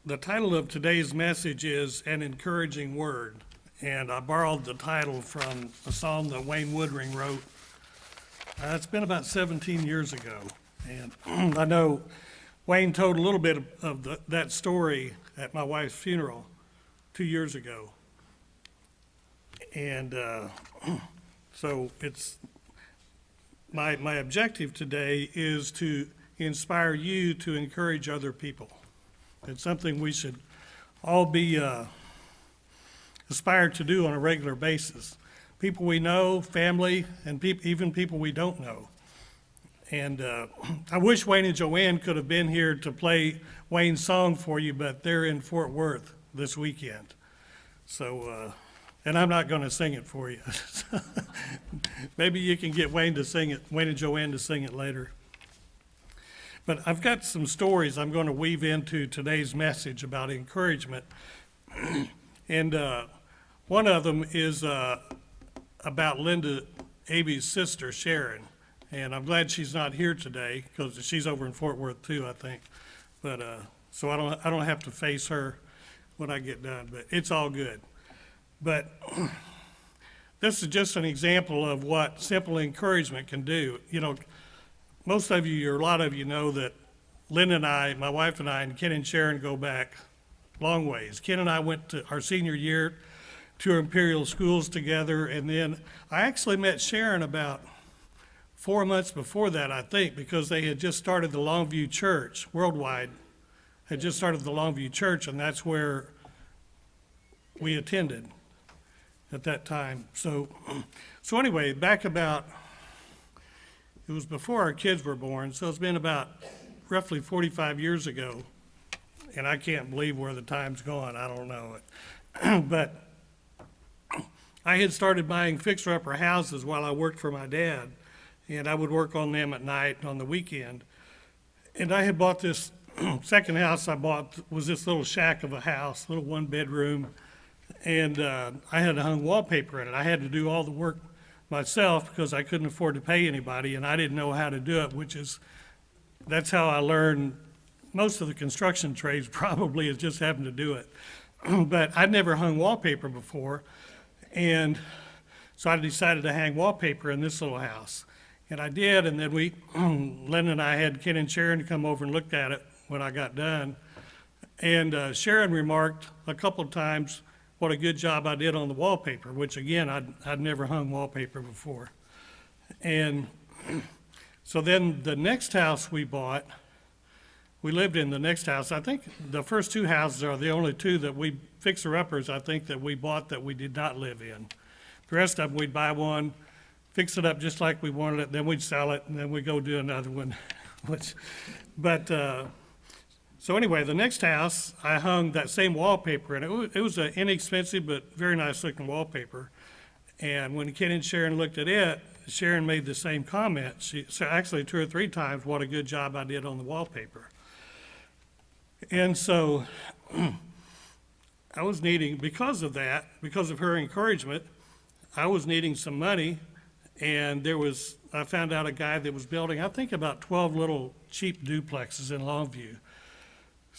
The title of today's message is An Encouraging Word, and I borrowed the title from a song that Wayne Woodring wrote. It's been about 17 years ago, and I know Wayne told a little bit of that story at my wife's funeral 2 years ago. And so it's my objective today is to inspire you to encourage other people. It's something we should all be aspire to do on a regular basis. People we know, family, and even people we don't know. And I wish Wayne and Joanne could have been here to play Wayne's song for you, but they're in Fort Worth this weekend. So, and I'm not going to sing it for you. Maybe you can get Wayne and Joanne to sing it later. But I've got some stories I'm going to weave into today's message about encouragement. And one of them is about Linda Aby's sister, Sharon. And I'm glad she's not here today because she's over in Fort Worth too, I think. But so I don't have to face her when I get done, but it's all good. But this is just an example of what simple encouragement can do. You know, most of you, or a lot of you, know that Lynn and I, my wife and I, and Ken and Sharon go back long ways. Ken and I went to our senior year to Imperial Schools together, and then I actually met Sharon about 4 months before that, I think, because they had just started the Longview Church worldwide, had just started the Longview Church, and that's where we attended at that time. So anyway, back about, it was before our kids were born, so it's been about roughly 45 years ago, and I can't believe where the time's gone. I don't know it. But I had started buying fixer-upper houses while I worked for my dad, and I would work on them at night and on the weekend. And I had bought this second house I bought was this little shack of a house, little one-bedroom, and I had hung wallpaper in it. I had to do all the work myself because I couldn't afford to pay anybody, and I didn't know how to do it, that's how I learned most of the construction trades probably, is just having to do it. But I'd never hung wallpaper before, and so I decided to hang wallpaper in this little house. And I did, and then Lynn and I had Ken and Sharon come over and looked at it when I got done. And Sharon remarked a couple of times what a good job I did on the wallpaper, which again, I'd never hung wallpaper before. And so then the next house we bought, we lived in the next house. I think the first two houses are the only two that we, fixer-uppers, I think, that we bought that we did not live in. The rest of them, we'd buy one, fix it up just like we wanted it, then we'd sell it, and then we'd go do another one. So anyway, the next house, I hung that same wallpaper, and it was an inexpensive but very nice-looking wallpaper. And when Ken and Sharon looked at it, Sharon made the same comment. She said actually 2 or 3 times, what a good job I did on the wallpaper. And so I was needing, because of that, because of her encouragement, I was needing some money, and I found out a guy that was building, I think, about 12 little cheap duplexes in Longview.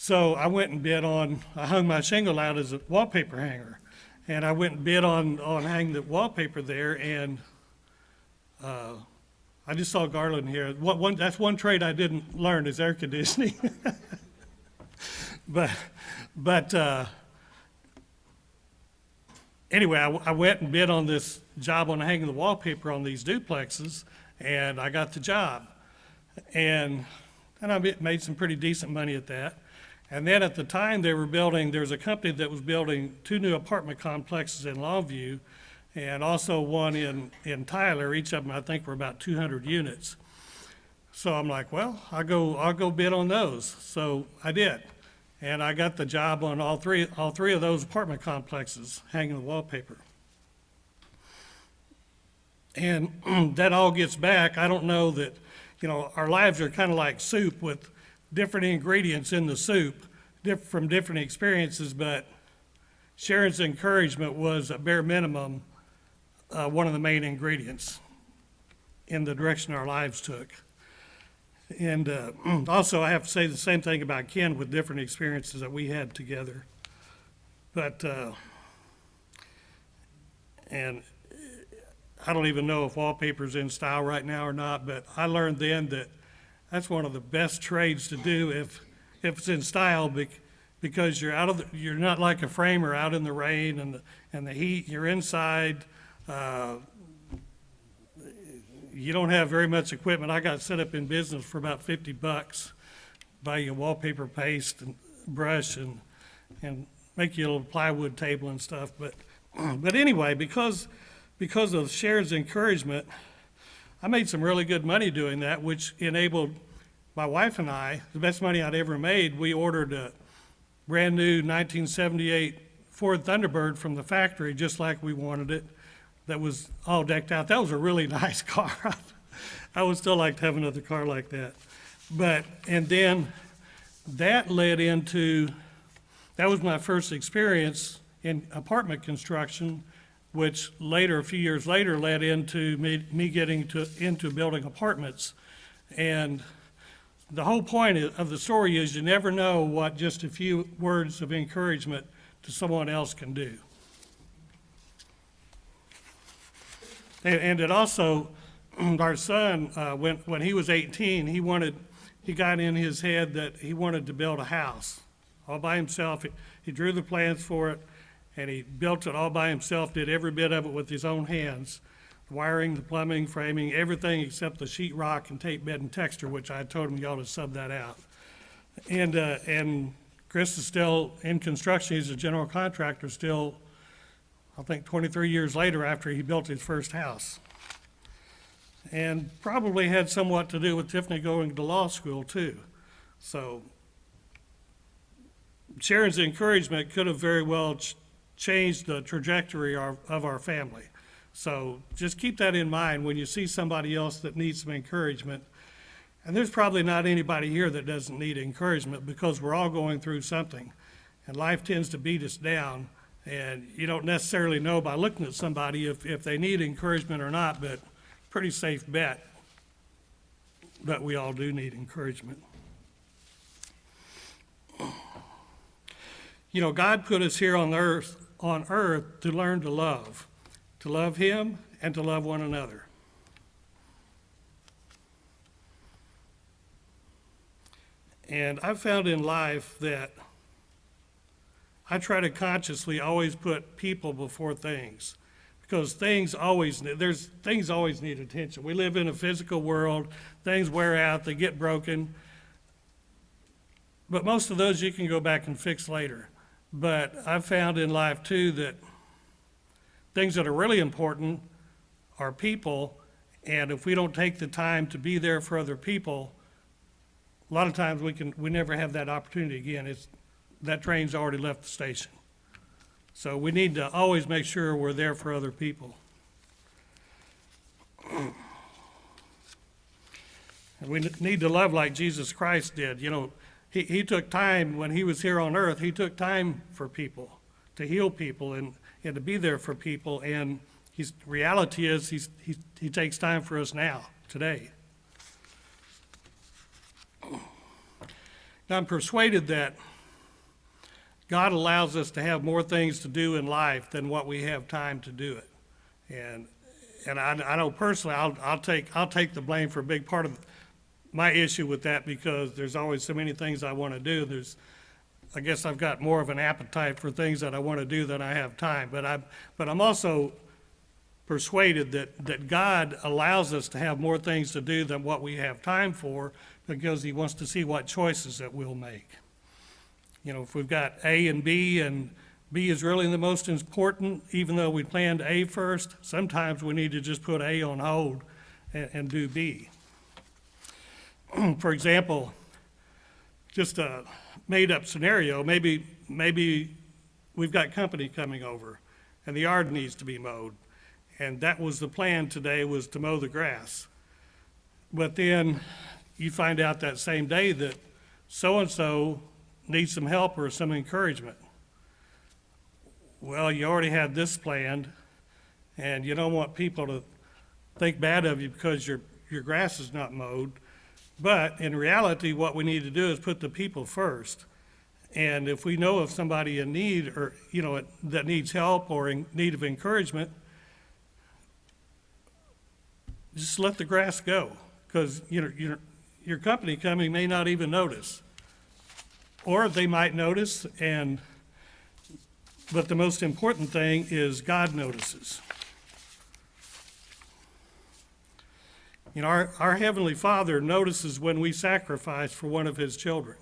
So I went and I hung my shingle out as a wallpaper hanger, and I went and bid on hanging the wallpaper there, and I just saw Garland here. That's one trade I didn't learn is air conditioning. But anyway, I went and bid on this job on hanging the wallpaper on these duplexes, and I got the job. And I made some pretty decent money at that. And then at the time there was a company that was building 2 new apartment complexes in Longview and also one in Tyler. Each of them, I think, were about 200 units. So I'm like, well, I'll go bid on those. So I did. And I got the job on all three of those apartment complexes, hanging the wallpaper. And that all gets back. I don't know that, our lives are kind of like soup with different ingredients in the soup, from different experiences, but Sharon's encouragement was, at bare minimum, one of the main ingredients in the direction our lives took. And also, I have to say the same thing about Ken with different experiences that we had together. But, and I don't even know if wallpaper's in style right now or not, but I learned then that that's one of the best trades to do if it's in style because you're not like a framer out in the rain and the heat, you're inside. You don't have very much equipment. I got set up in business for about $50, buy you a wallpaper paste and brush and make you a little plywood table and stuff. But anyway, because of Sharon's encouragement, I made some really good money doing that, which enabled my wife and I, the best money I'd ever made. We ordered a brand new 1978 Ford Thunderbird from the factory, just like we wanted it. That was all decked out. That was a really nice car. I would still like to have another car like that. And then that was my first experience in apartment construction, which later, a few years later, led into me getting into building apartments. And the whole point of the story is you never know what just a few words of encouragement to someone else can do. And it also, our son, when he was 18, he got in his head that he wanted to build a house all by himself. He drew the plans for it, and he built it all by himself, did every bit of it with his own hands. The wiring, the plumbing, framing, everything except the sheetrock and tape bed and texture, which I told him you ought to sub that out. And Chris is still in construction. He's a general contractor still, I think 23 years later after he built his first house. And probably had somewhat to do with Tiffany going to law school too. So Sharon's encouragement could have very well changed the trajectory of our family. So just keep that in mind when you see somebody else that needs some encouragement. And there's probably not anybody here that doesn't need encouragement because we're all going through something. And life tends to beat us down. And you don't necessarily know by looking at somebody if they need encouragement or not, but pretty safe bet that we all do need encouragement. You know, God put us here on earth to learn to love Him and to love one another. And I've found in life that I try to consciously always put people before things, because things always need attention. We live in a physical world. Things wear out, they get broken. But most of those you can go back and fix later. But I've found in life too that things that are really important are people, and if we don't take the time to be there for other people, a lot of times we never have that opportunity again. That train's already left the station. So we need to always make sure we're there for other people. And we need to love like Jesus Christ did. You know, he took time when he was here on earth. He took time for people, to heal people and to be there for people. And reality is he takes time for us now, today. Now, I'm persuaded that God allows us to have more things to do in life than what we have time to do it. And I know personally, I'll take the blame for a big part of my issue with that, because there's always so many things I want to do. I guess I've got more of an appetite for things that I want to do than I have time. But I'm also persuaded that God allows us to have more things to do than what we have time for, because he wants to see what choices that we'll make. You know, if we've got A and B is really the most important, even though we planned A first, sometimes we need to just put A on hold and do B. For example, just a made-up scenario, maybe we've got company coming over and the yard needs to be mowed. And that was the plan today, was to mow the grass. But then you find out that same day that so-and-so needs some help or some encouragement. Well, you already had this planned, and you don't want people to think bad of you because your grass is not mowed. But in reality, what we need to do is put the people first. And if we know of somebody in need or, that needs help or in need of encouragement, just let the grass go. Because, your company coming may not even notice. Or they might notice, but the most important thing is God notices. Our Heavenly Father notices when we sacrifice for one of His children.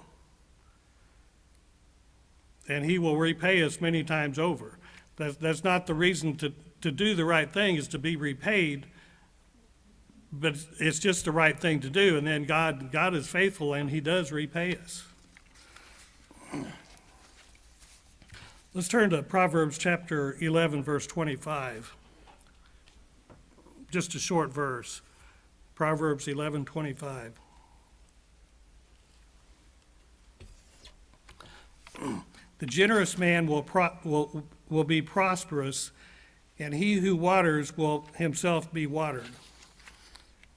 And He will repay us many times over. That's not the reason to do the right thing, is to be repaid, but it's just the right thing to do. And then God is faithful, and He does repay us. Let's turn to Proverbs chapter 11, verse 25. Just a short verse. Proverbs 11:25. The generous man will be prosperous, and he who waters will himself be watered.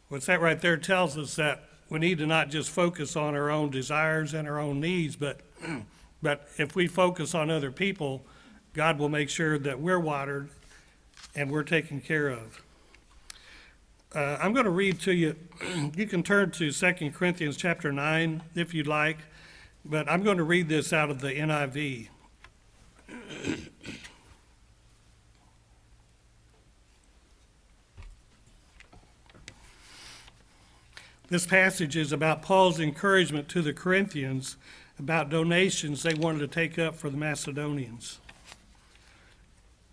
What's that right there tells us that we need to not just focus on our own desires and our own needs, but if we focus on other people, God will make sure that we're watered and we're taken care of. I'm going to read to you. You can turn to 2 Corinthians chapter 9 if you'd like, but I'm going to read this out of the NIV. This passage is about Paul's encouragement to the Corinthians about donations they wanted to take up for the Macedonians.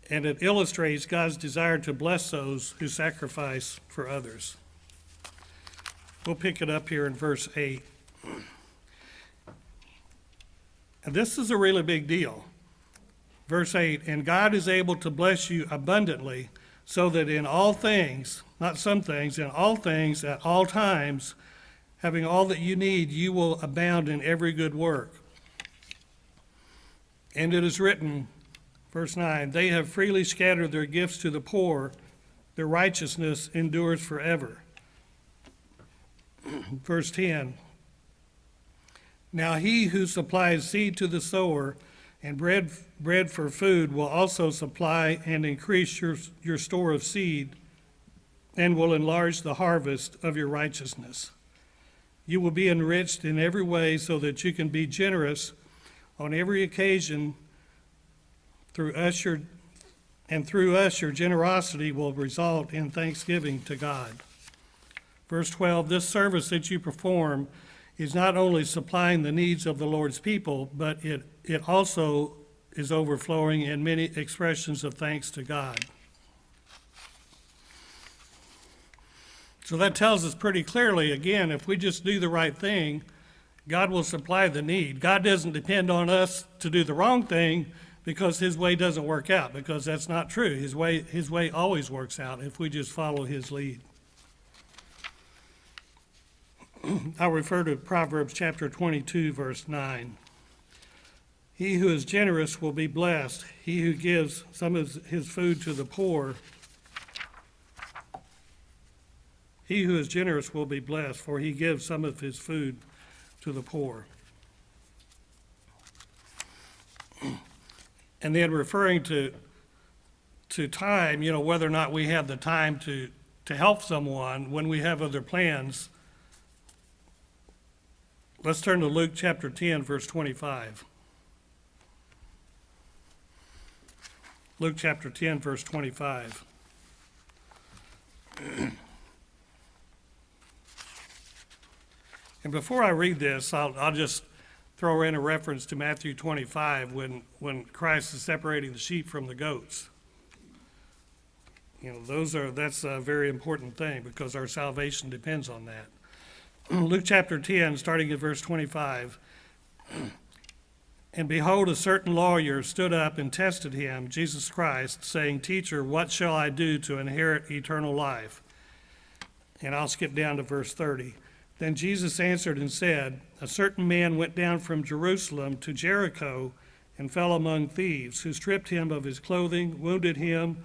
And it illustrates God's desire to bless those who sacrifice for others. We'll pick it up here in verse 8. And this is a really big deal. Verse 8, and God is able to bless you abundantly, so that in all things, not some things, in all things, at all times, having all that you need, you will abound in every good work. And it is written, verse 9, they have freely scattered their gifts to the poor, their righteousness endures forever. Verse 10, now he who supplies seed to the sower and bread for food will also supply and increase your store of seed and will enlarge the harvest of your righteousness. You will be enriched in every way so that you can be generous on every occasion. Through us, your generosity will result in thanksgiving to God. Verse 12, this service that you perform is not only supplying the needs of the Lord's people, but it also is overflowing in many expressions of thanks to God. So that tells us pretty clearly, again, if we just do the right thing, God will supply the need. God doesn't depend on us to do the wrong thing because His way doesn't work out, because that's not true. His way always works out if we just follow His lead. I'll refer to Proverbs chapter 22, verse 9. He who is generous will be blessed. He who gives some of his food to the poor. He who is generous will be blessed, for he gives some of his food to the poor. And then referring to time, whether or not we have the time to help someone when we have other plans. Let's turn to Luke chapter 10, verse 25. Luke chapter 10, verse 25. And before I read this, I'll just throw in a reference to Matthew 25 when Christ is separating the sheep from the goats. That's a very important thing because our salvation depends on that. Luke chapter 10, starting at verse 25. And behold, a certain lawyer stood up and tested him, Jesus Christ, saying, Teacher, what shall I do to inherit eternal life? And I'll skip down to verse 30. Then Jesus answered and said, A certain man went down from Jerusalem to Jericho and fell among thieves, who stripped him of his clothing, wounded him,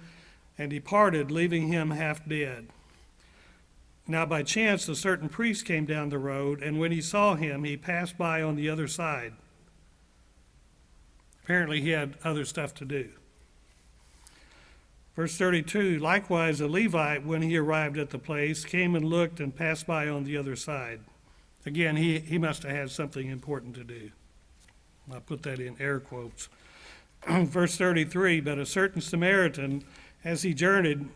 and departed, leaving him half dead. Now by chance a certain priest came down the road, and when he saw him, he passed by on the other side. Apparently he had other stuff to do. Verse 32, likewise a Levite, when he arrived at the place, came and looked and passed by on the other side. Again, he must have had something important to do. I'll put that in air quotes. Verse 33, but a certain Samaritan, as he journeyed,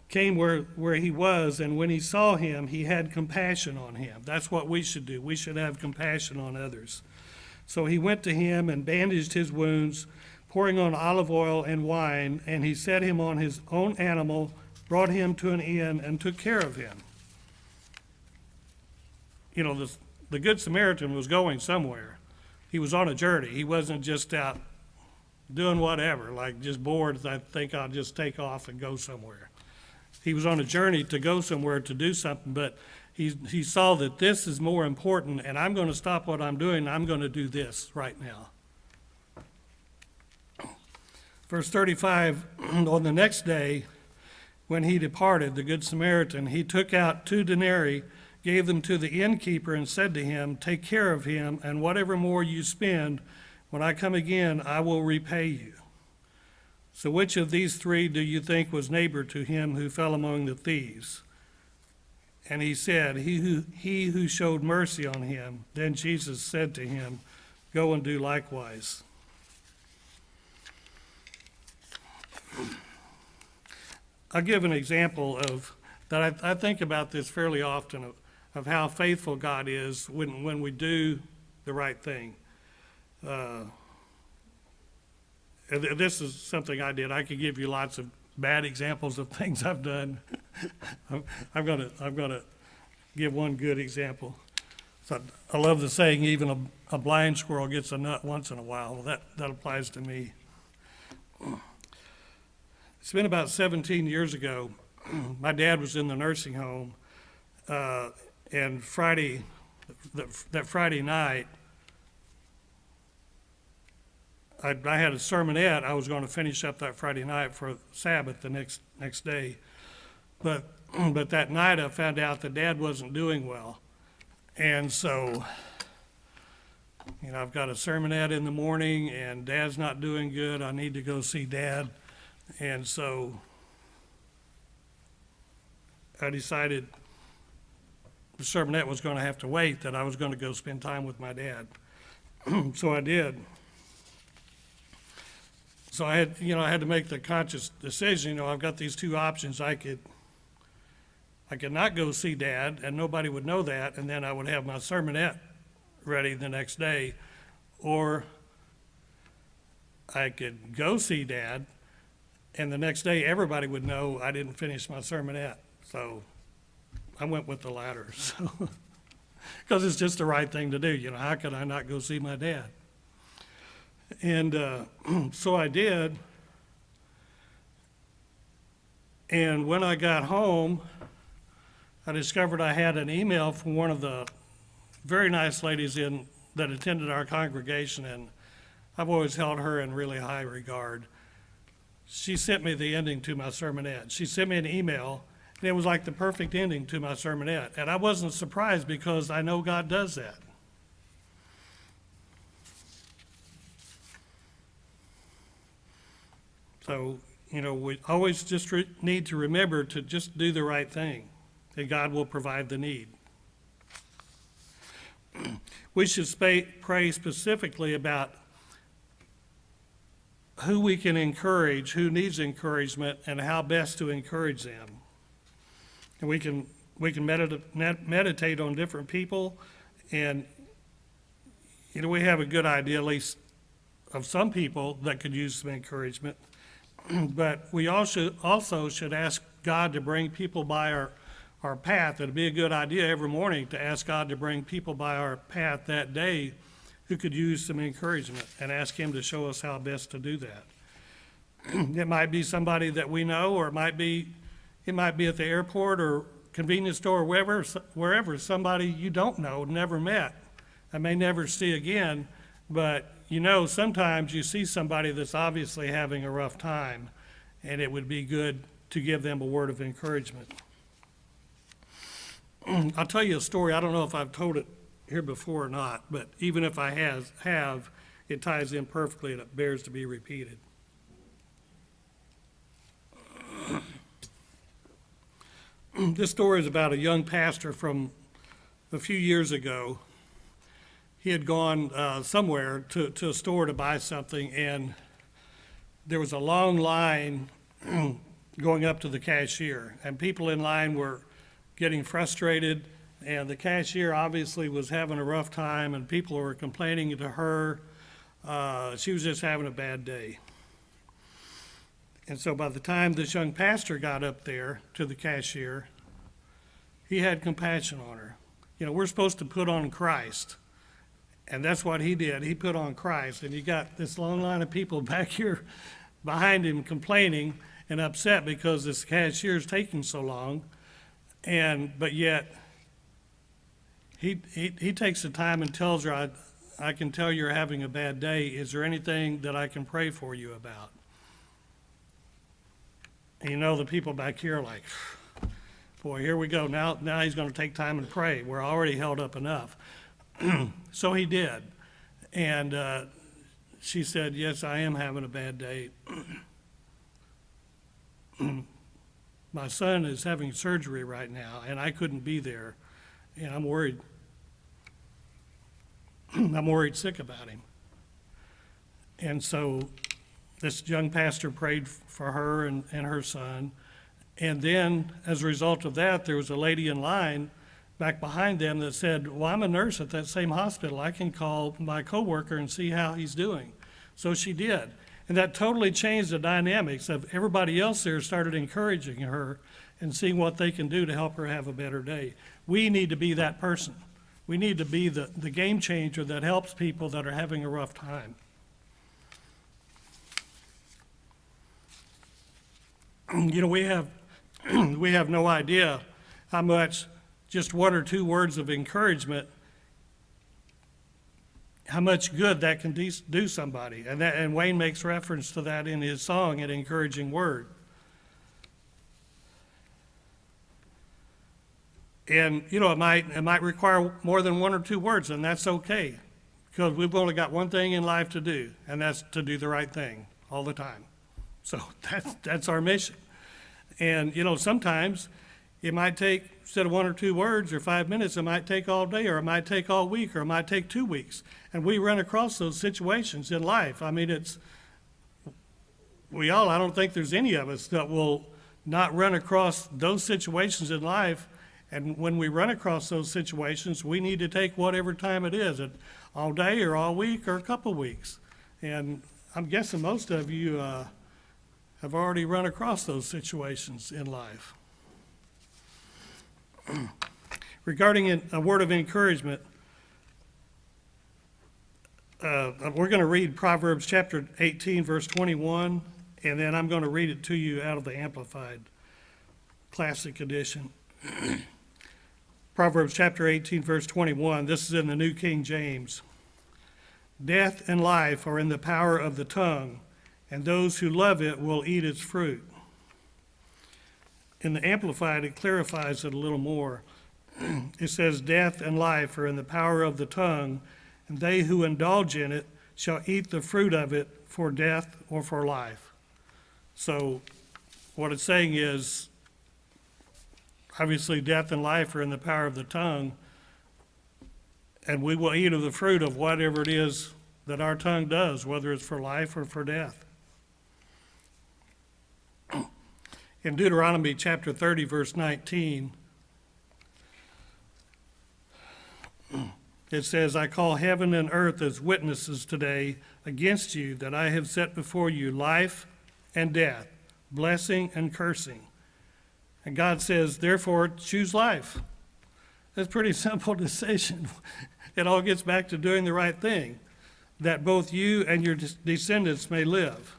came where he was, and when he saw him, he had compassion on him. That's what we should do. We should have compassion on others. So he went to him and bandaged his wounds, pouring on olive oil and wine, and he set him on his own animal, brought him to an inn, and took care of him. You know, the Good Samaritan was going somewhere. He was on a journey. He wasn't just out doing whatever, like just bored, I think I'll just take off and go somewhere. He was on a journey to go somewhere to do something, but he saw that this is more important, and I'm going to stop what I'm doing, and I'm going to do this right now. Verse 35, on the next day, when he departed, the Good Samaritan, he took out 2 denarii, gave them to the innkeeper, and said to him, take care of him, and whatever more you spend, when I come again, I will repay you. So which of these 3 do you think was neighbor to him who fell among the thieves? And he said, he who showed mercy on him. Then Jesus said to him, go and do likewise. I'll give an example of that. I think about this fairly often of how faithful God is when we do the right thing. This is something I did. I could give you lots of bad examples of things I've done. I'm gonna give one good example. So I love the saying, even a blind squirrel gets a nut once in a while. Well, that applies to me. It's been about 17 years ago. My dad was in the nursing home, and that Friday night, I had a sermonette. I was going to finish up that Friday night for Sabbath the next day. But that night I found out that Dad wasn't doing well. And so, I've got a sermonette in the morning and Dad's not doing good. I need to go see Dad. And so I decided the sermonette was going to have to wait, that I was going to go spend time with my dad. So I did. So I had to make the conscious decision. I've got these 2 options. I could not go see Dad, and nobody would know that, and then I would have my sermonette ready the next day, or I could go see Dad, and the next day everybody would know I didn't finish my sermonette. So I went with the latter, because it's just the right thing to do. How could I not go see my dad? And so I did. And when I got home, I discovered I had an email from one of the very nice ladies that attended our congregation, and I've always held her in really high regard. She sent me the ending to my sermonette. She sent me an email, and it was like the perfect ending to my sermonette. And I wasn't surprised, because I know God does that. So, we always just need to remember to just do the right thing, and God will provide the need. We should pray specifically about who we can encourage, who needs encouragement, and how best to encourage them. And we can meditate on different people, and we have a good idea, at least, of some people that could use some encouragement. But we also should ask God to bring people by our path. It'd be a good idea every morning to ask God to bring people by our path that day who could use some encouragement, and ask Him to show us how best to do that. It might be somebody that we know, or it might be at the airport or convenience store, wherever somebody you don't know, never met, and may never see again. But sometimes you see somebody that's obviously having a rough time, and it would be good to give them a word of encouragement. I'll tell you a story. I don't know if I've told it here before or not, but even if I have, it ties in perfectly and it bears to be repeated. This story is about a young pastor from a few years ago. He had gone somewhere to a store to buy something, and there was a long line going up to the cashier, and people in line were getting frustrated, and the cashier obviously was having a rough time, and people were complaining to her. She was just having a bad day. And so by the time this young pastor got up there to the cashier, he had compassion on her. You know, we're supposed to put on Christ, and that's what he did. He put on Christ, and you got this long line of people back here behind him complaining and upset because this cashier is taking so long. But yet, he takes the time and tells her, I can tell you're having a bad day. Is there anything that I can pray for you about? And you know, the people back here are like, boy, here we go. Now he's going to take time and pray. We're already held up enough. So he did. And she said, yes, I am having a bad day. My son is having surgery right now, and I couldn't be there, and I'm worried. I'm worried sick about him. And so this young pastor prayed for her and her son. And then, as a result of that, there was a lady in line back behind them that said, well, I'm a nurse at that same hospital. I can call my coworker and see how he's doing. So she did. And that totally changed the dynamics of everybody else there started encouraging her and seeing what they can do to help her have a better day. We need to be that person. We need to be the game changer that helps people that are having a rough time. You know, we have no idea how much just one or two words of encouragement, how much good that can do somebody. And Wayne makes reference to that in his song, An Encouraging Word. And, you know, it might require more than one or two words, and that's okay, because we've only got one thing in life to do, and that's to do the right thing all the time. So that's our mission. And, you know, sometimes it might take, instead of one or two words or 5 minutes, it might take all day, or it might take all week, or it might take 2 weeks. And we run across those situations in life. I mean, I don't think there's any of us that will not run across those situations in life. And when we run across those situations, we need to take whatever time it is, all day or all week or a couple weeks. And I'm guessing most of you have already run across those situations in life. Regarding a word of encouragement, we're going to read Proverbs chapter 18, verse 21, and then I'm going to read it to you out of the Amplified Classic Edition. Proverbs chapter 18, verse 21, this is in the New King James. Death and life are in the power of the tongue, and those who love it will eat its fruit. In the Amplified, it clarifies it a little more. It says, death and life are in the power of the tongue, and they who indulge in it shall eat the fruit of it for death or for life. So what it's saying is, obviously, death and life are in the power of the tongue, and we will eat of the fruit of whatever it is that our tongue does, whether it's for life or for death. In Deuteronomy chapter 30, verse 19, it says, I call heaven and earth as witnesses today against you that I have set before you life and death, blessing and cursing. And God says, therefore, choose life. That's a pretty simple decision. It all gets back to doing the right thing, that both you and your descendants may live.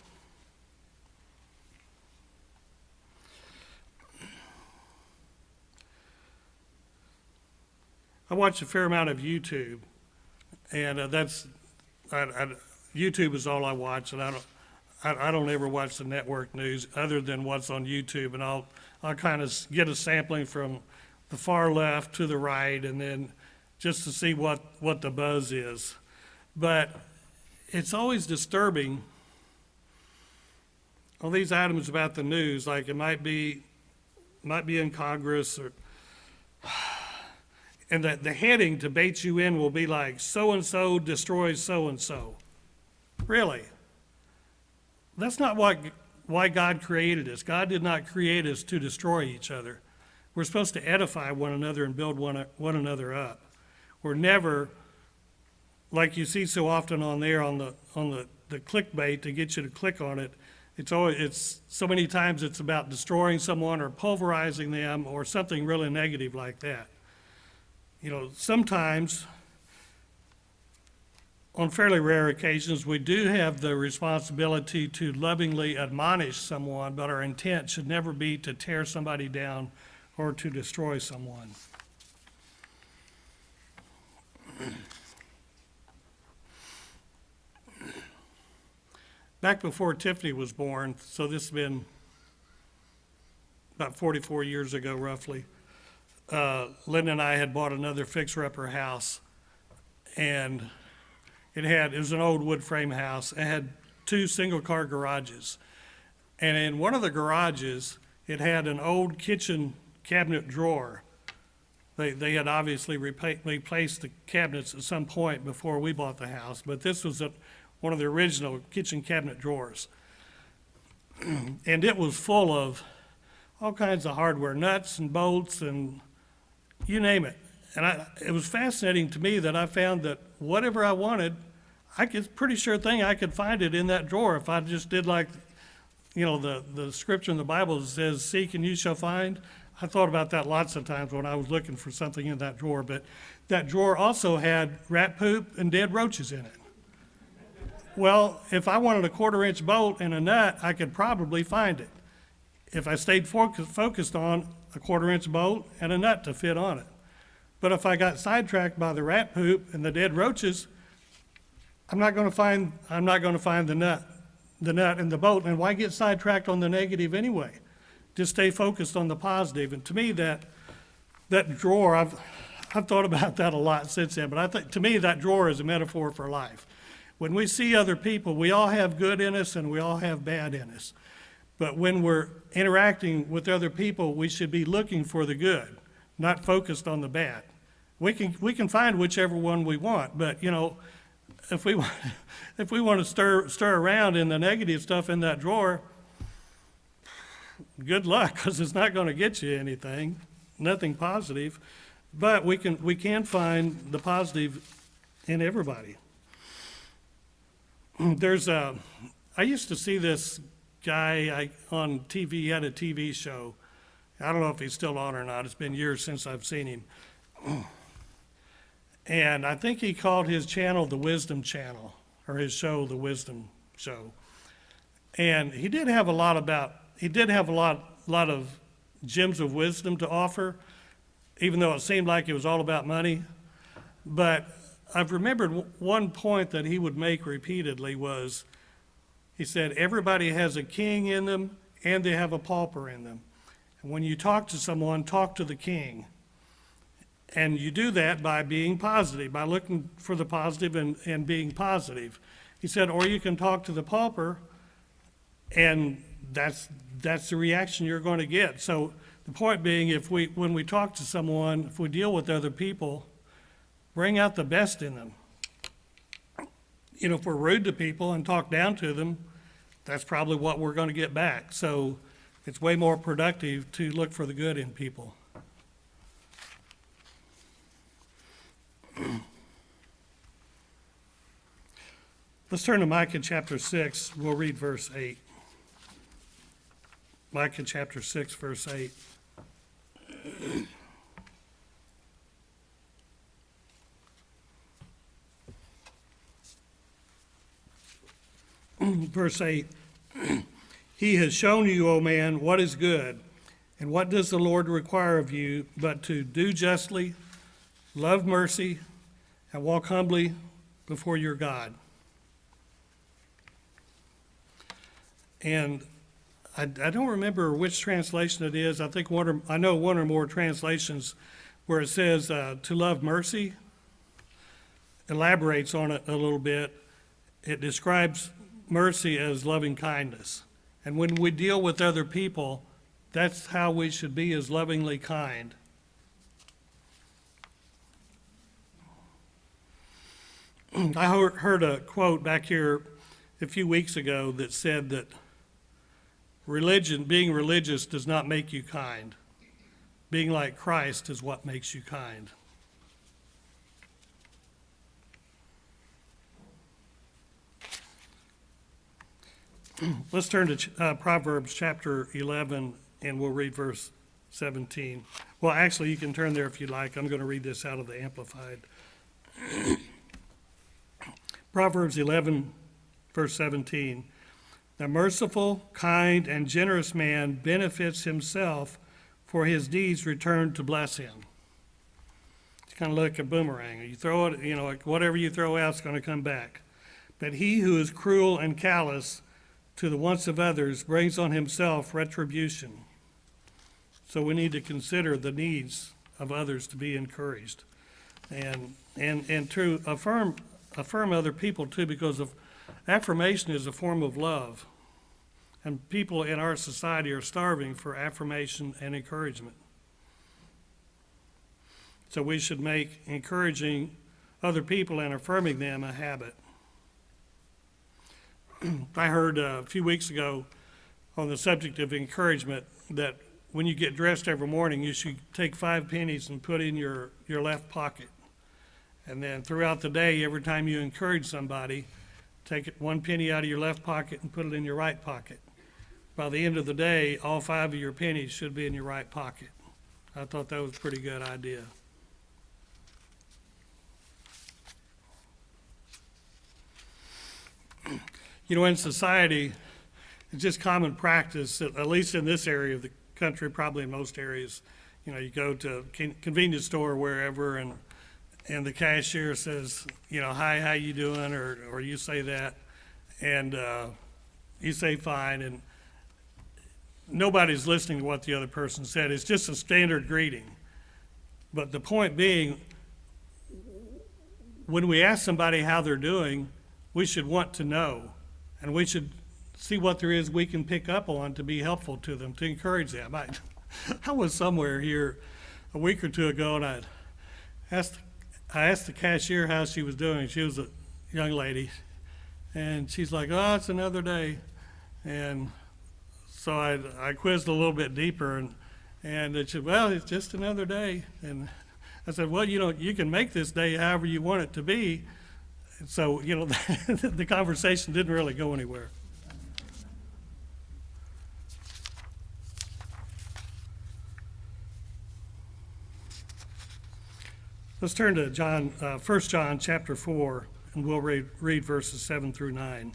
I watch a fair amount of YouTube, and YouTube is all I watch, and I don't ever watch the network news other than what's on YouTube, and I'll kind of get a sampling from the far left to the right, and then just to see what the buzz is. But it's always disturbing on these items about the news, like it might be in Congress, or and the heading to bait you in will be like, so-and-so destroys so-and-so. Really? That's not why God created us. God did not create us to destroy each other. We're supposed to edify one another and build one another up. We're never, like you see so often on there on the clickbait to get you to click on it. It's so many times it's about destroying someone or pulverizing them or something really negative like that. You know, sometimes, on fairly rare occasions, we do have the responsibility to lovingly admonish someone, but our intent should never be to tear somebody down or to destroy someone. Back before Tiffany was born, so this has been about 44 years ago roughly, Linda and I had bought another fixer-upper house, and it was an old wood frame house. It had 2 single-car garages, and in one of the garages, it had an old kitchen cabinet drawer. They had obviously replaced the cabinets at some point before we bought the house, but this was one of the original kitchen cabinet drawers. And it was full of all kinds of hardware, nuts and bolts and you name it. And it was fascinating to me that I found that whatever I wanted, it's a pretty sure thing I could find it in that drawer if I just did like, you know, the scripture in the Bible that says, seek and you shall find. I thought about that lots of times when I was looking for something in that drawer, but that drawer also had rat poop and dead roaches in it. Well, if I wanted a 1/4-inch bolt and a nut, I could probably find it if I stayed focused on a 1/4-inch bolt and a nut to fit on it. But if I got sidetracked by the rat poop and the dead roaches, I'm not going to find the nut and the bolt. And why get sidetracked on the negative anyway? Just stay focused on the positive. And to me, that drawer, I've thought about that a lot since then. But I think to me that drawer is a metaphor for life. When we see other people, we all have good in us and we all have bad in us. But when we're interacting with other people, we should be looking for the good, not focused on the bad. We can find whichever one we want, but you know, if we want to stir around in the negative stuff in that drawer, good luck, because it's not going to get you anything, nothing positive. But we can find the positive in everybody. I used to see this guy on TV. He had a TV show. I don't know if he's still on or not. It's been years since I've seen him. And I think he called his channel the Wisdom Channel, or his show the Wisdom Show. And he did have a lot of gems of wisdom to offer, even though it seemed like it was all about money. But I've remembered one point that he would make repeatedly was, he said, everybody has a king in them and they have a pauper in them. And when you talk to someone, talk to the king. And you do that by being positive, by looking for the positive and being positive. He said, or you can talk to the pauper, and that's the reaction you're going to get. So the point being, when we talk to someone, if we deal with other people, bring out the best in them. You know, if we're rude to people and talk down to them, that's probably what we're going to get back. So it's way more productive to look for the good in people. Let's turn to Micah chapter 6. We'll read verse 8. Micah chapter 6, verse 8. Verse 8. He has shown you, O man, what is good, and what does the Lord require of you, but to do justly, love mercy, and walk humbly before your God. And I don't remember which translation it is. I know one or more translations where it says to love mercy, elaborates on it a little bit. It describes mercy as loving kindness. And when we deal with other people, that's how we should be, as lovingly kind. I heard a quote back here a few weeks ago that said that being religious does not make you kind. Being like Christ is what makes you kind. Let's turn to Proverbs chapter 11, and we'll read verse 17. Well, actually, you can turn there if you like. I'm going to read this out of the Amplified. Proverbs 11, verse 17. The merciful, kind, and generous man benefits himself, for his deeds return to bless him. It's kind of like a boomerang. You throw it, like whatever you throw out is going to come back. But he who is cruel and callous to the wants of others brings on himself retribution. So we need to consider the needs of others to be encouraged, and to affirm other people too, because affirmation is a form of love, and people in our society are starving for affirmation and encouragement. So we should make encouraging other people and affirming them a habit. I heard a few weeks ago on the subject of encouragement that when you get dressed every morning, you should take 5 pennies and put in your left pocket. And then throughout the day, every time you encourage somebody, take 1 penny out of your left pocket and put it in your right pocket. By the end of the day, all 5 of your pennies should be in your right pocket. I thought that was a pretty good idea. In society, it's just common practice, at least in this area of the country, probably in most areas, you go to a convenience store or wherever, and the cashier says, hi, how you doing? Or you say that, and you say fine, and nobody's listening to what the other person said. It's just a standard greeting. But the point being, when we ask somebody how they're doing, we should want to know, and we should see what there is we can pick up on to be helpful to them, to encourage them. I was somewhere here a week or two ago, and I asked the cashier how she was doing. She was a young lady, and she's like, "Oh, it's another day." And so I quizzed a little bit deeper, and it said, "Well, it's just another day." And I said, "Well, you can make this day however you want it to be." So, the conversation didn't really go anywhere. Let's turn to 1 John chapter 4, and we'll read verses 7 through 9.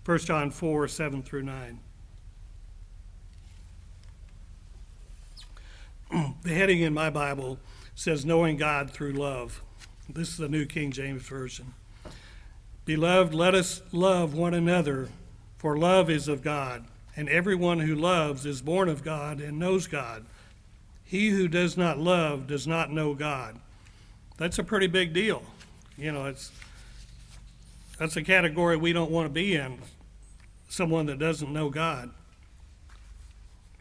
1 John 4, 7 through 9. The heading in my Bible says, Knowing God Through Love. This is the New King James Version. Beloved, let us love one another, for love is of God, and everyone who loves is born of God and knows God. He who does not love does not know God. That's a pretty big deal. That's a category we don't want to be in, someone that doesn't know God.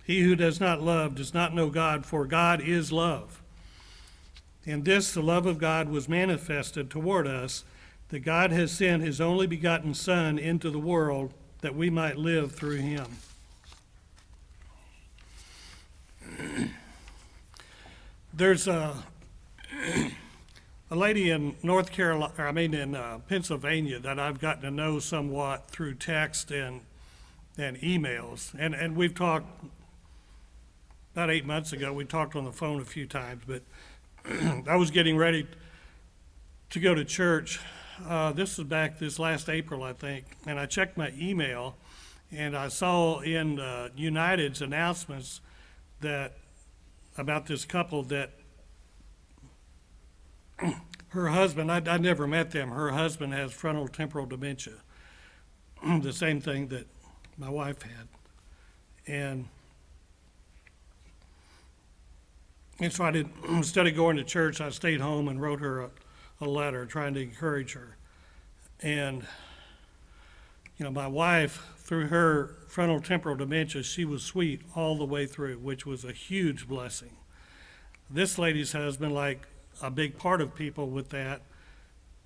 He who does not love does not know God, for God is love. In this, the love of God was manifested toward us, that God has sent his only begotten Son into the world that we might live through him. There's a lady in Pennsylvania that I've gotten to know somewhat through text and emails. And we've talked, about 8 months ago, we talked on the phone a few times, but I was getting ready to go to church. This was back this last April, I think, and I checked my email, and I saw in United's announcements that about this couple that her husband, I never met them, her husband has frontal temporal dementia. the same thing that my wife had. And so I did, instead of going to church, I stayed home and wrote her a letter trying to encourage her. And, my wife, through her frontal temporal dementia, she was sweet all the way through, which was a huge blessing. This lady's husband, like a big part of people with that,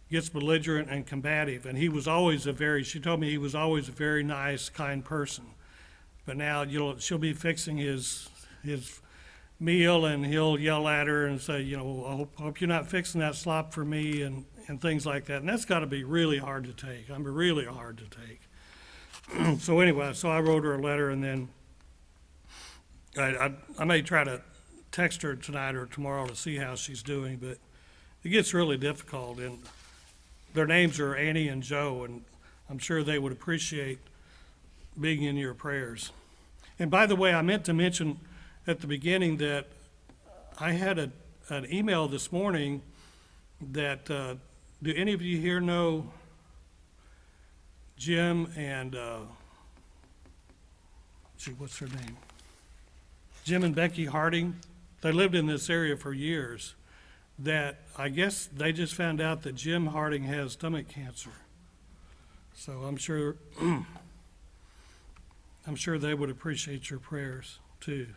gets belligerent and combative. And he was always she told me he was always a very nice, kind person. But now, she'll be fixing his meal, and he'll yell at her and say, I hope you're not fixing that slop for me, and things like that. And that's got to be really hard to take. Really hard to take. So anyway, I wrote her a letter, and then I may try to text her tonight or tomorrow to see how she's doing, but it gets really difficult. And their names are Annie and Joe, and I'm sure they would appreciate being in your prayers. And by the way, I meant to mention at the beginning that I had an email this morning that, do any of you here know Jim and, what's her name? Jim and Becky Harding? They lived in this area for years. That I guess they just found out that Jim Harding has stomach cancer. So I'm sure they would appreciate your prayers too.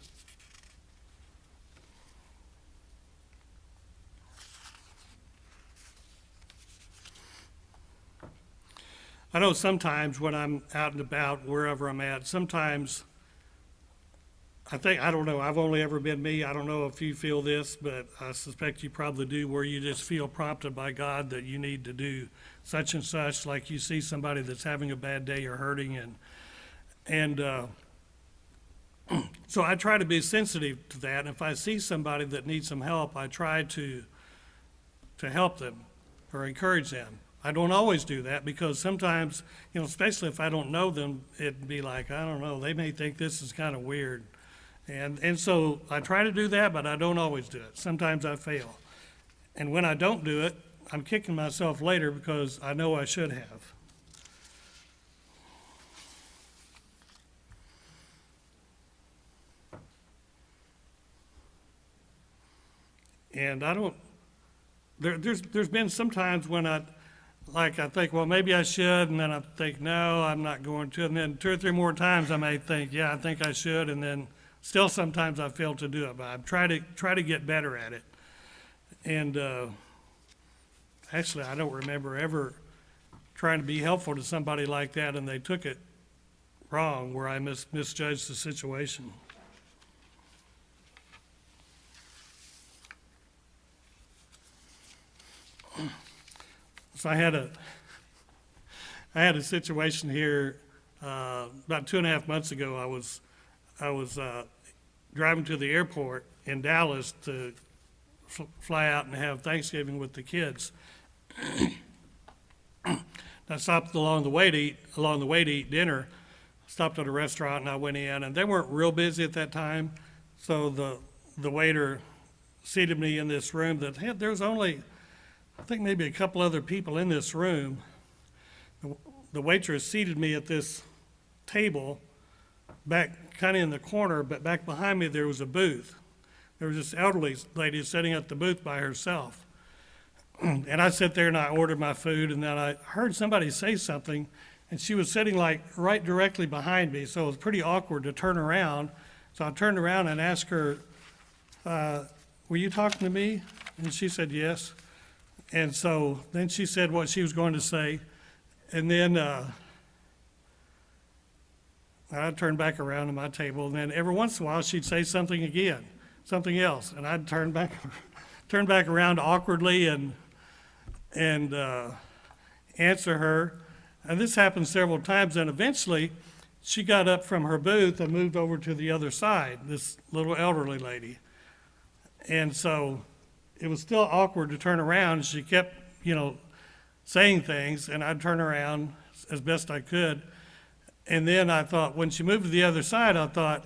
I know sometimes when I'm out and about, wherever I'm at, sometimes I don't know, I've only ever been me. I don't know if you feel this, but I suspect you probably do, where you just feel prompted by God that you need to do such and such, like you see somebody that's having a bad day or hurting. And so I try to be sensitive to that. And if I see somebody that needs some help, I try to help them or encourage them. I don't always do that, because sometimes, especially if I don't know them, it'd be like, I don't know, they may think this is kind of weird. And so I try to do that, but I don't always do it. Sometimes I fail. And when I don't do it, I'm kicking myself later because I know I should have. And there's been some times when I think, well, maybe I should, and then I think, no, I'm not going to. And then 2 or 3 more times I may think, yeah, I think I should, and then still sometimes I fail to do it, but I try to get better at it. And actually, I don't remember ever trying to be helpful to somebody like that and they took it wrong, where I misjudged the situation. So I had a situation here about 2.5 months ago. I was driving to the airport in Dallas to fly out and have Thanksgiving with the kids. I stopped along the way to eat dinner. Stopped at a restaurant and I went in, and they weren't real busy at that time. So the waiter seated me in this room that had, there's only, I think maybe a couple other people in this room. The waitress seated me at this table back kind of in the corner, but back behind me there was a booth. There was this elderly lady sitting at the booth by herself. And I sat there and I ordered my food, and then I heard somebody say something, and she was sitting like right directly behind me, so it was pretty awkward to turn around. So I turned around and asked her, were you talking to me? And she said yes. And so then she said what she was going to say, and then I turned back around to my table, and then every once in a while she'd say something again, something else, and I'd turn back around awkwardly and answer her. And this happened several times, and eventually she got up from her booth and moved over to the other side, this little elderly lady. And so it was still awkward to turn around. She kept, saying things, and I'd turn around as best I could. And then I thought, when she moved to the other side, I thought,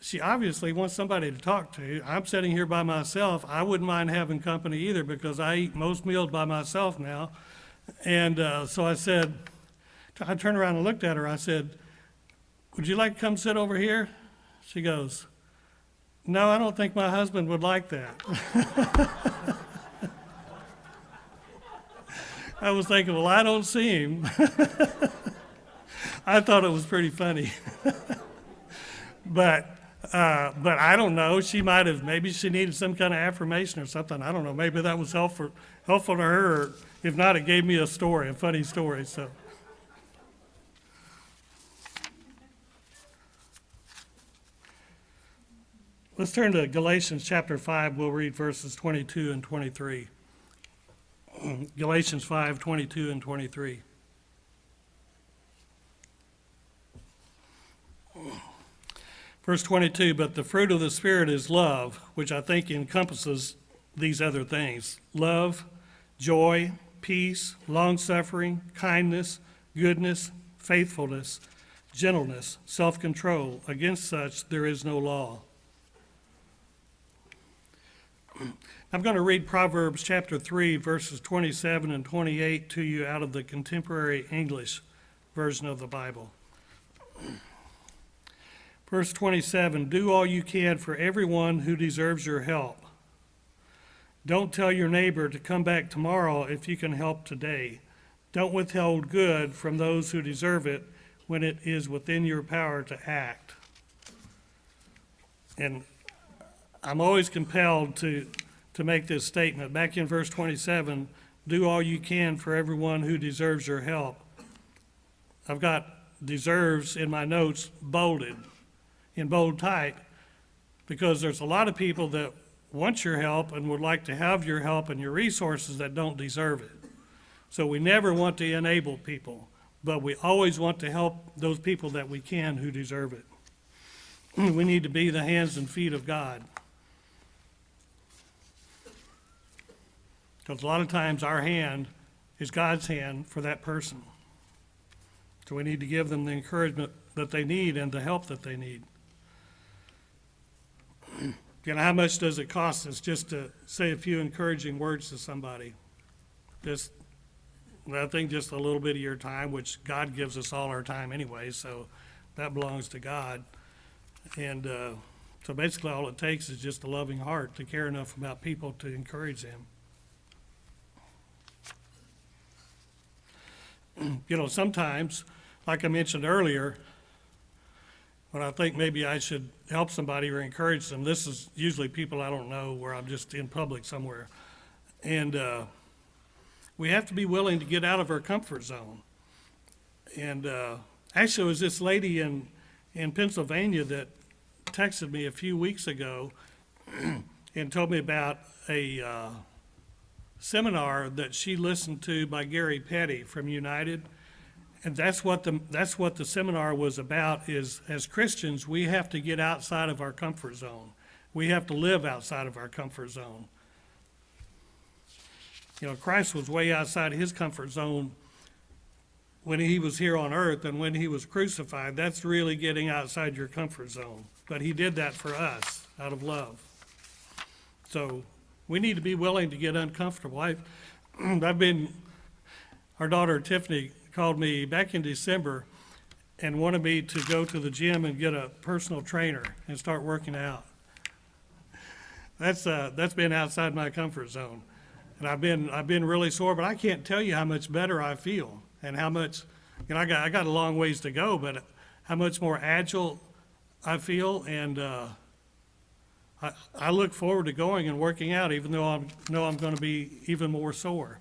she obviously wants somebody to talk to. I'm sitting here by myself. I wouldn't mind having company either, because I eat most meals by myself now. And so I turned around and looked at her. I said, would you like to come sit over here? She goes, no, I don't think my husband would like that. I was thinking, well, I don't see him. I thought it was pretty funny. But I don't know. She might have, maybe she needed some kind of affirmation or something. I don't know. Maybe that was helpful to her. Or if not, it gave me a funny story. So. Let's turn to Galatians chapter 5. We'll read verses 22 and 23. Galatians 5, 22 and 23. Verse 22, but the fruit of the Spirit is love, which I think encompasses these other things: love, joy, peace, long-suffering, kindness, goodness, faithfulness, gentleness, self-control. Against such there is no law. I'm going to read Proverbs chapter 3, verses 27 and 28 to you out of the Contemporary English version of the Bible. Verse 27, do all you can for everyone who deserves your help. Don't tell your neighbor to come back tomorrow if you can help today. Don't withhold good from those who deserve it when it is within your power to act. And I'm always compelled to make this statement. Back in verse 27, do all you can for everyone who deserves your help. I've got deserves in my notes bolded, in bold type, because there's a lot of people that want your help and would like to have your help and your resources that don't deserve it. So we never want to enable people, but we always want to help those people that we can who deserve it. We need to be the hands and feet of God. Because a lot of times our hand is God's hand for that person. So we need to give them the encouragement that they need and the help that they need. You know, how much does it cost us just to say a few encouraging words to somebody? I think just a little bit of your time, which God gives us all our time anyway, so that belongs to God. And so basically all it takes is just a loving heart to care enough about people to encourage them. You know, sometimes, like I mentioned earlier, when I think maybe I should help somebody or encourage them, this is usually people I don't know, where I'm just in public somewhere. And we have to be willing to get out of our comfort zone. And actually, it was this lady in Pennsylvania that texted me a few weeks ago and told me about a seminar that she listened to by Gary Petty from United. And that's what the seminar was about, is as Christians, we have to get outside of our comfort zone. We have to live outside of our comfort zone. You know, Christ was way outside his comfort zone when he was here on earth, and when he was crucified, that's really getting outside your comfort zone. But he did that for us out of love. So we need to be willing to get uncomfortable. Our daughter Tiffany called me back in December and wanted me to go to the gym and get a personal trainer and start working out. That's been outside my comfort zone. And I've been really sore, but I can't tell you how much better I feel and how much, you know, I got a long ways to go, but how much more agile I feel, and I look forward to going and working out, even though I know I'm going to be even more sore.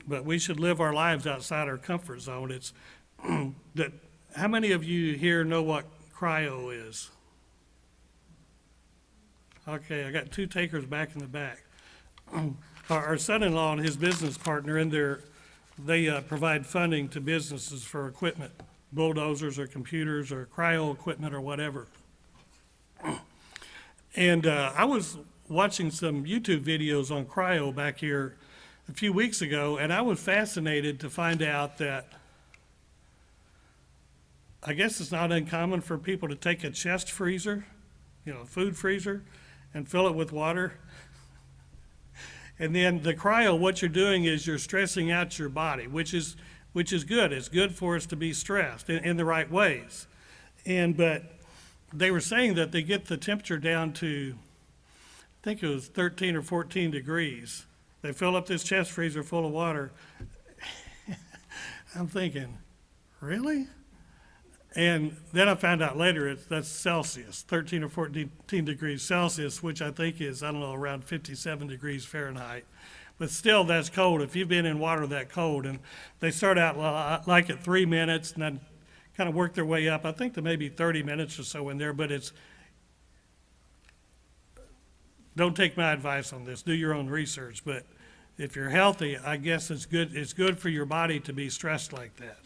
But we should live our lives outside our comfort zone. It's that. How many of you here know what cryo is? Okay, I got two takers back in the back. Our son-in-law and his business partner, they provide funding to businesses for equipment, bulldozers or computers or cryo equipment or whatever. And I was watching some YouTube videos on cryo back here a few weeks ago, and I was fascinated to find out that I guess it's not uncommon for people to take a chest freezer, you know, a food freezer, and fill it with water And then the cryo, what you're doing is you're stressing out your body, which is good. It's good for us to be stressed in the right ways. But they were saying that they get the temperature down to, I think it was 13 or 14 degrees. They fill up this chest freezer full of water. I'm thinking, really? And then I found out later that's Celsius, 13 or 14 degrees Celsius, which I think is, I don't know, around 57 degrees Fahrenheit. But still, that's cold. If you've been in water that cold, and they start out like at 3 minutes and then kind of work their way up. I think there may be 30 minutes or so in there, but don't take my advice on this. Do your own research. But if you're healthy, I guess it's good. It's good for your body to be stressed like that.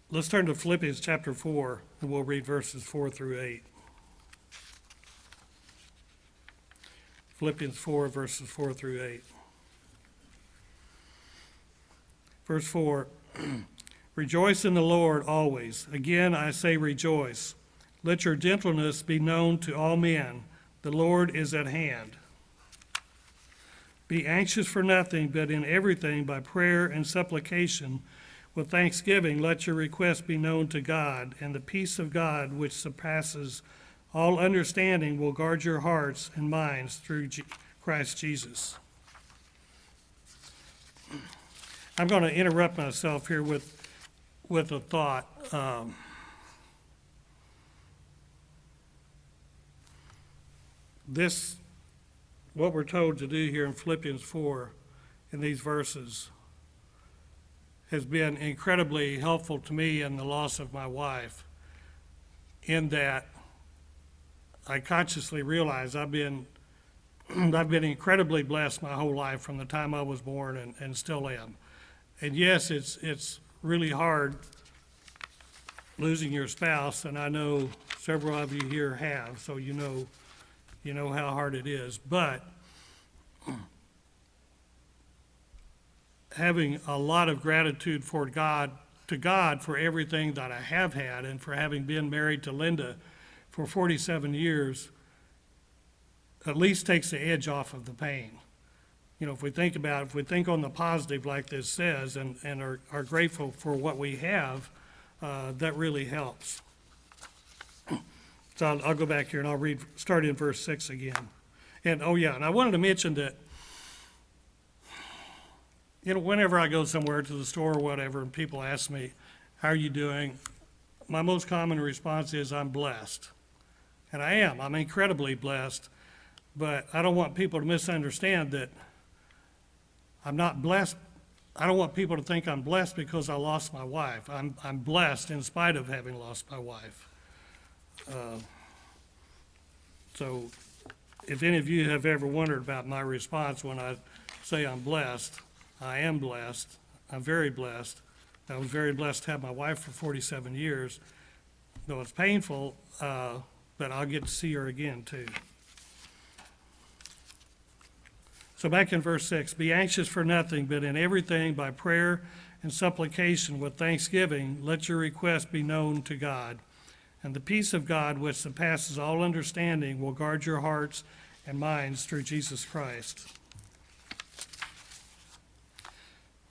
Let's turn to Philippians chapter 4, and we'll read verses 4 through 8. Philippians 4, verses 4 through 8. Verse 4, rejoice in the Lord always. Again, I say rejoice. Let your gentleness be known to all men. The Lord is at hand. Be anxious for nothing, but in everything by prayer and supplication with thanksgiving, let your requests be known to God, and the peace of God, which surpasses all understanding, will guard your hearts and minds through Christ Jesus. I'm going to interrupt myself here with a thought. What we're told to do here in Philippians 4 in these verses has been incredibly helpful to me in the loss of my wife, in that I consciously realize I've been incredibly blessed my whole life from the time I was born and still am. And yes, it's really hard losing your spouse, and I know several of you here have, so you know how hard it is. But having a lot of gratitude to God for everything that I have had, and for having been married to Linda for 47 years, at least takes the edge off of the pain. If we think on the positive like this says, and are grateful for what we have, that really helps. So I'll go back here and I'll read, start in verse 6 again. And I wanted to mention that, whenever I go somewhere to the store or whatever, and people ask me, how are you doing? My most common response is, I'm blessed. And I am. I'm incredibly blessed. But I don't want people to misunderstand that I'm not blessed. I don't want people to think I'm blessed because I lost my wife. I'm blessed in spite of having lost my wife. So if any of you have ever wondered about my response when I say I'm blessed, I am blessed. I'm very blessed. I was very blessed to have my wife for 47 years, though it's painful, but I'll get to see her again too. So back in verse 6, be anxious for nothing, but in everything by prayer and supplication with thanksgiving, let your requests be known to God. And the peace of God, which surpasses all understanding, will guard your hearts and minds through Jesus Christ.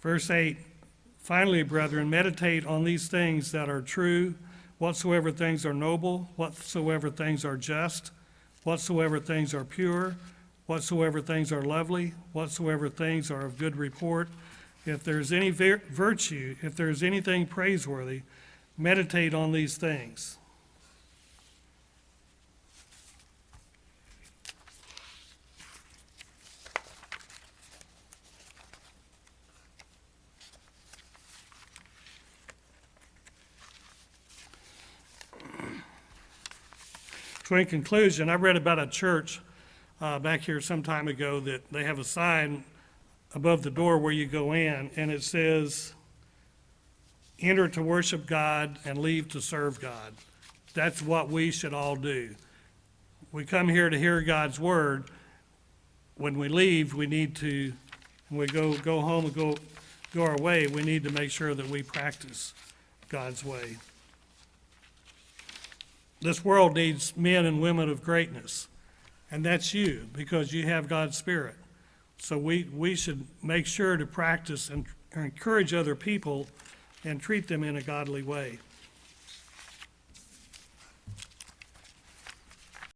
Verse 8, finally, brethren, meditate on these things that are true, whatsoever things are noble, whatsoever things are just, whatsoever things are pure, whatsoever things are lovely, whatsoever things are of good report. If there's any virtue, if there's anything praiseworthy, meditate on these things. So in conclusion, I read about a church back here some time ago that they have a sign above the door where you go in, and it says, enter to worship God and leave to serve God. That's what we should all do. We come here to hear God's word. When we leave, we need to, when we go home and go our way, we need to make sure that we practice God's way. This world needs men and women of greatness, and that's you, because you have God's Spirit. So we should make sure to practice and encourage other people and treat them in a godly way.